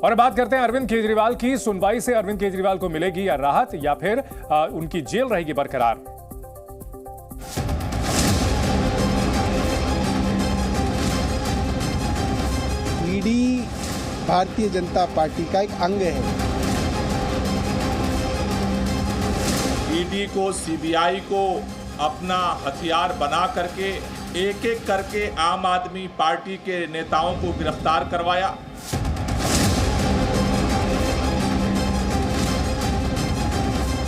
और बात करते हैं अरविंद केजरीवाल की। सुनवाई से अरविंद केजरीवाल को मिलेगी या राहत या फिर उनकी जेल रहेगी बरकरार। ईडी भारतीय जनता पार्टी का एक अंग है। ईडी को, सीबीआई को अपना हथियार बना करके एक एक करके आम आदमी पार्टी के नेताओं को गिरफ्तार करवाया।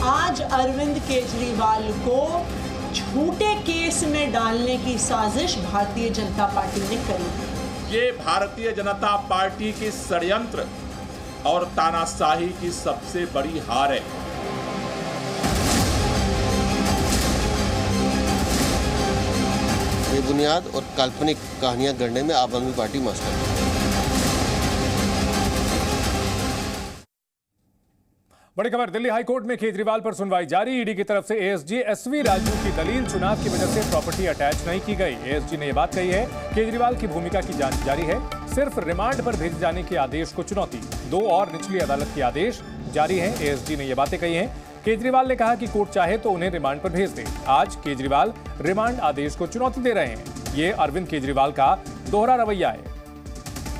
आज अरविंद केजरीवाल को झूठे केस में डालने की साजिश भारतीय जनता पार्टी ने करी। ये भारतीय जनता पार्टी की षड्यंत्र और तानाशाही की सबसे बड़ी हार है। बेबुनियाद और काल्पनिक कहानियां गढ़ने में आम आदमी पार्टी मास्टर है। बड़ी खबर, दिल्ली हाईकोर्ट में केजरीवाल पर सुनवाई जारी। ईडी की तरफ से एएसजी एसवी राजू की दलील, चुनाव की वजह से प्रॉपर्टी अटैच नहीं की गई। एएसजी ने यह बात कही है, केजरीवाल की भूमिका की जांच जारी है, सिर्फ रिमांड पर भेजे जाने के आदेश को चुनौती। 2 और निचली अदालत के आदेश जारी हैं। एएसजी ने यह बातें कही हैं। केजरीवाल ने कहा कि कोर्ट चाहे तो उन्हें रिमांड पर भेज दे। आज केजरीवाल रिमांड आदेश को चुनौती दे रहे हैं। ये अरविंद केजरीवाल का दोहरा रवैया है।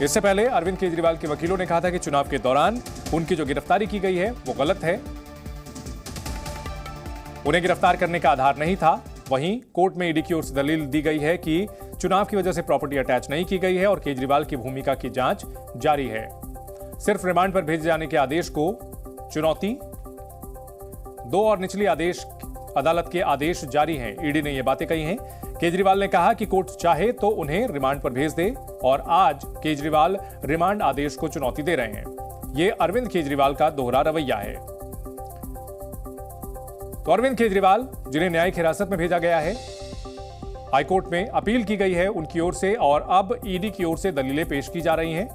इससे पहले अरविंद केजरीवाल के वकीलों ने कहा था कि चुनाव के दौरान उनकी जो गिरफ्तारी की गई है वो गलत है, उन्हें गिरफ्तार करने का आधार नहीं था। वहीं कोर्ट में ईडी की ओर से दलील दी गई है कि चुनाव की वजह से प्रॉपर्टी अटैच नहीं की गई है और केजरीवाल की भूमिका की जांच जारी है। सिर्फ रिमांड पर भेजे जाने के आदेश को चुनौती। 2 और निचली अदालत के आदेश जारी हैं। ईडी ने यह बातें कही हैं। केजरीवाल ने कहा कि कोर्ट चाहे तो उन्हें रिमांड पर भेज दे और आज केजरीवाल रिमांड आदेश को चुनौती दे रहे हैं। यह अरविंद केजरीवाल का दोहरा रवैया है। तो अरविंद केजरीवाल, जिन्हें न्यायिक हिरासत में भेजा गया है, हाईकोर्ट में अपील की गई है उनकी ओर से और अब ईडी की ओर से दलीलें पेश की जा रही हैं।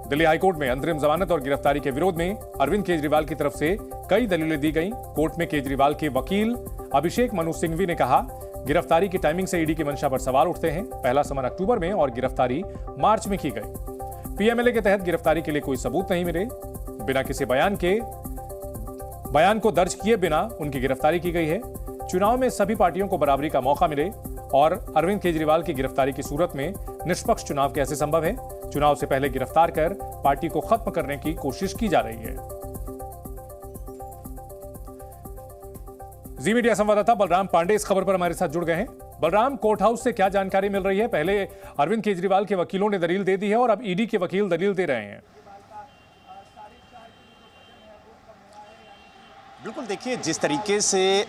दिल्ली हाईकोर्ट में अंतरिम जमानत और गिरफ्तारी के विरोध में अरविंद केजरीवाल की तरफ से कई दलीलें दी गईं। कोर्ट में केजरीवाल के वकील अभिषेक मनु सिंघवी ने कहा, गिरफ्तारी की टाइमिंग से ईडी की मंशा पर सवाल उठते हैं। पहला समन अक्टूबर में और गिरफ्तारी मार्च में की गई। पीएमएलए के तहत गिरफ्तारी के लिए कोई सबूत नहीं मिले। बिना किसी बयान को दर्ज किए बिना उनकी गिरफ्तारी की गई है। चुनाव में सभी पार्टियों को बराबरी का मौका मिले और अरविंद केजरीवाल की गिरफ्तारी की सूरत में निष्पक्ष चुनाव कैसे संभव है? चुनाव से पहले गिरफ्तार कर पार्टी को खत्म करने की कोशिश की जा रही है। जी मीडिया संवाददाता बलराम पांडे इस खबर पर हमारे साथ जुड़ गए हैं। बलराम, कोर्ट हाउस से क्या जानकारी मिल रही है? पहले अरविंद केजरीवाल के वकीलों ने दलील दे दी है और अब ईडी के वकील दलील दे रहे हैं। बिल्कुल, देखिए, जिस तरीके से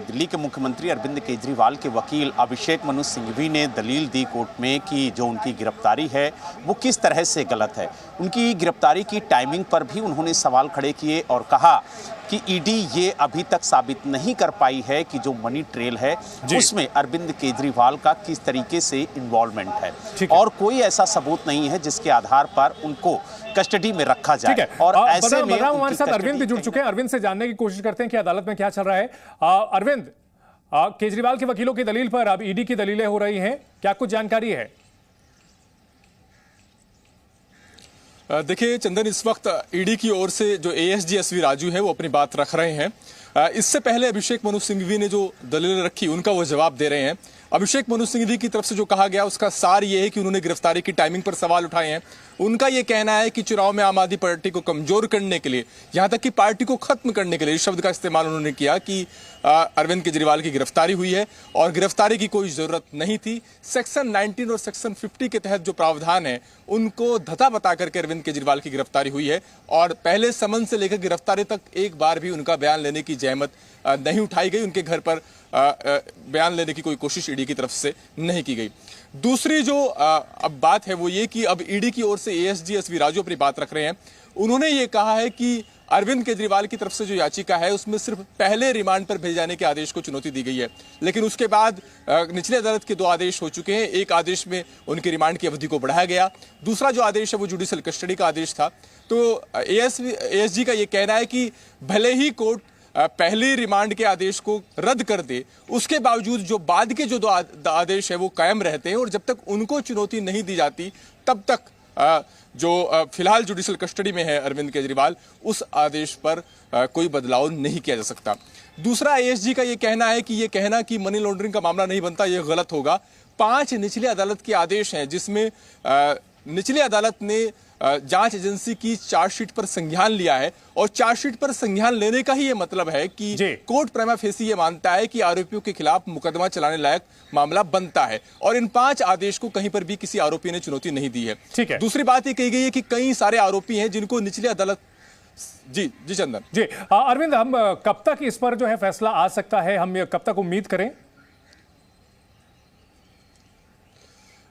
दिल्ली के मुख्यमंत्री अरविंद केजरीवाल के वकील अभिषेक मनु सिंघवी ने दलील दी कोर्ट में कि जो उनकी गिरफ्तारी है वो किस तरह से गलत है, उनकी गिरफ्तारी की टाइमिंग पर भी उन्होंने सवाल खड़े किए और कहा कि ईडी ये अभी तक साबित नहीं कर पाई है कि जो मनी ट्रेल है उसमें अरविंद केजरीवाल का किस तरीके से इन्वॉल्वमेंट है और कोई ऐसा सबूत नहीं है जिसके आधार पर उनको कस्टडी में रखा जाए। और ऐसे में हमारे साथ अरविंद भी जुड़ चुके हैं। अरविंद से जानने की कोशिश करते हैं कि अदालत में क्या चल रहा है। अरविंद, केजरीवाल के वकीलों की दलील पर अब ईडी की दलीलें हो रही हैं, क्या कुछ जानकारी है? देखिए चंदन, इस वक्त ईडी की ओर से जो एएसजी एसवी राजू है वो अपनी बात रख रहे हैं। इससे पहले अभिषेक मनु सिंघवी ने जो दलीलें रखी उनका वो जवाब दे रहे हैं। अभिषेक मनु सिंघवी की तरफ से जो कहा गया उसका सार ये है कि उन्होंने गिरफ्तारी की टाइमिंग पर सवाल उठाए हैं। उनका ये कहना है कि चुनाव में आम आदमी पार्टी को कमजोर करने के लिए, यहां तक कि पार्टी को खत्म करने के लिए, इस शब्द का इस्तेमाल उन्होंने किया कि अरविंद केजरीवाल की गिरफ्तारी हुई है और गिरफ्तारी की कोई जरूरत नहीं थी। सेक्शन 19 और सेक्शन 50 के तहत जो प्रावधान है उनको धता बता करके अरविंद केजरीवाल की गिरफ्तारी हुई है और पहले समन से लेकर गिरफ्तारी तक एक बार भी उनका बयान लेने की जहमत नहीं उठाई गई। उनके घर पर बयान लेने की कोई कोशिश ईडी की तरफ से नहीं की गई। दूसरी जो अब बात है वो ये कि अब ईडी की ओर से एएसजी एसवी राजू अपनी बात रख रहे हैं। उन्होंने ये कहा है कि अरविंद केजरीवाल की तरफ से जो याचिका है उसमें सिर्फ पहले रिमांड पर भेजे जाने के आदेश को चुनौती दी गई है, लेकिन उसके बाद निचली अदालत के 2 आदेश हो चुके हैं। एक आदेश में उनके रिमांड की अवधि को बढ़ाया गया, दूसरा जो आदेश है वो जुडिशियल कस्टडी का आदेश था। तो एएसजी का ये कहना है कि भले ही कोर्ट पहले रिमांड के आदेश को रद्द कर दे, उसके बावजूद जो बाद के जो 2 आदेश है वो कायम रहते हैं और जब तक उनको चुनौती नहीं दी जाती तब तक जो फिलहाल जुडिशियल कस्टडी में है अरविंद केजरीवाल, उस आदेश पर कोई बदलाव नहीं किया जा सकता। दूसरा, एएसजी का ये कहना है कि ये कहना कि मनी लॉन्ड्रिंग का मामला नहीं बनता, ये गलत होगा। 5 निचली अदालत के आदेश हैं जिसमें निचली अदालत ने जांच एजेंसी की चार्जशीट पर संज्ञान लिया है, और चार्जशीट पर संज्ञान लेने का ही ये मतलब है कि कोर्ट प्रिमा फेसी ये मानता है कि आरोपियों के खिलाफ मुकदमा चलाने लायक मामला बनता है, और इन 5 आदेश को कहीं पर भी किसी आरोपी ने चुनौती नहीं दी है। ठीक है। दूसरी बात ये कही गई है कि कई सारे आरोपी हैं जिनको निचली अदालत जी चंदन जी अरविंद, हम कब तक इस पर जो है फैसला आ सकता है, हम कब तक उम्मीद करें?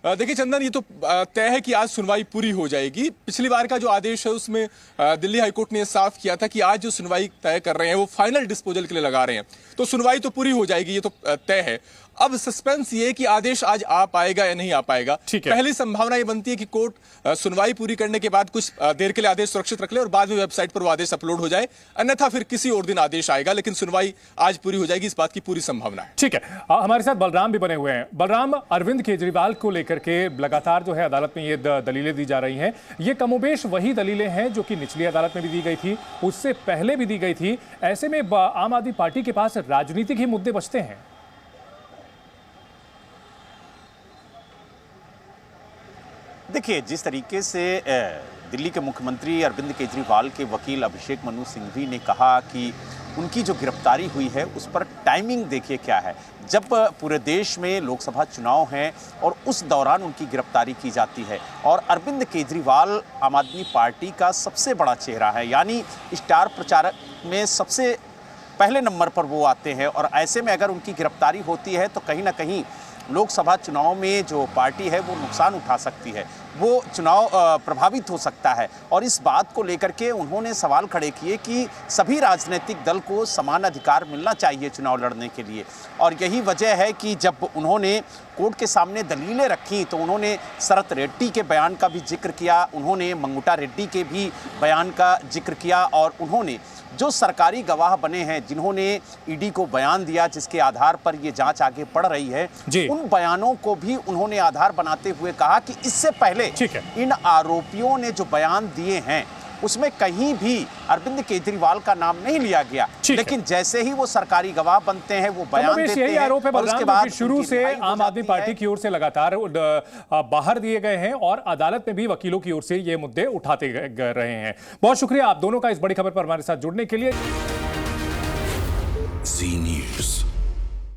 देखिए चंदन, ये तो तय है कि आज सुनवाई पूरी हो जाएगी। पिछली बार का जो आदेश है उसमें दिल्ली हाईकोर्ट ने साफ किया था कि आज जो सुनवाई तय कर रहे हैं वो फाइनल डिस्पोजल के लिए लगा रहे हैं, तो सुनवाई तो पूरी हो जाएगी, ये तो तय है। अब सस्पेंस ये है कि आदेश आज आ पाएगा या नहीं आ पाएगा। पहली संभावना ये बनती है कि कोर्ट सुनवाई पूरी करने के बाद कुछ देर के लिए आदेश सुरक्षित रख ले और बाद में वेबसाइट पर वो आदेश अपलोड हो जाए, अन्यथा फिर किसी और दिन आदेश आएगा, लेकिन सुनवाई आज पूरी हो जाएगी, इस बात की पूरी संभावना है। ठीक है, हमारे साथ बलराम भी बने हुए हैं। बलराम, अरविंद केजरीवाल को लेकर के लगातार जो है अदालत में ये दलीलें दी जा रही हैं, ये कमोबेश वही दलीलें हैं जो कि निचली अदालत में भी दी गई थी, उससे पहले भी दी गई थी। ऐसे में आम आदमी पार्टी के पास राजनीतिक ही मुद्दे बचते हैं। देखिए, जिस तरीके से दिल्ली के मुख्यमंत्री अरविंद केजरीवाल के वकील अभिषेक मनु सिंघवी ने कहा कि उनकी जो गिरफ्तारी हुई है उस पर टाइमिंग देखिए क्या है, जब पूरे देश में लोकसभा चुनाव हैं और उस दौरान उनकी गिरफ्तारी की जाती है, और अरविंद केजरीवाल आम आदमी पार्टी का सबसे बड़ा चेहरा है, यानी स्टार प्रचारक में सबसे पहले नंबर पर वो आते हैं, और ऐसे में अगर उनकी गिरफ्तारी होती है तो कहीं ना कहीं लोकसभा चुनाव में जो पार्टी है वो नुकसान उठा सकती है, वो चुनाव प्रभावित हो सकता है। और इस बात को लेकर के उन्होंने सवाल खड़े किए कि सभी राजनीतिक दल को समान अधिकार मिलना चाहिए चुनाव लड़ने के लिए, और यही वजह है कि जब उन्होंने कोर्ट के सामने दलीलें रखी तो उन्होंने शरत रेड्डी के बयान का भी जिक्र किया, उन्होंने मंगुटा रेड्डी के भी बयान का जिक्र किया, और उन्होंने जो सरकारी गवाह बने हैं जिन्होंने ईडी को बयान दिया जिसके आधार पर ये जांच आगे बढ़ रही है, उन बयानों को भी उन्होंने आधार बनाते हुए कहा कि इससे पहले इन आरोपियों ने जो बयान दिए हैं उसमें कहीं भी अरविंद केजरीवाल का नाम नहीं लिया गया, लेकिन जैसे ही वो सरकारी गवाह बनते हैं वो बयान देते हैं, आरोप है और उसके बाद शुरू से आम आदमी पार्टी की ओर से लगातार बाहर दिए गए हैं और अदालत में भी वकीलों की ओर से ये मुद्दे उठाते रहे हैं। बहुत शुक्रिया आप दोनों का इस बड़ी खबर पर हमारे साथ जुड़ने के लिए।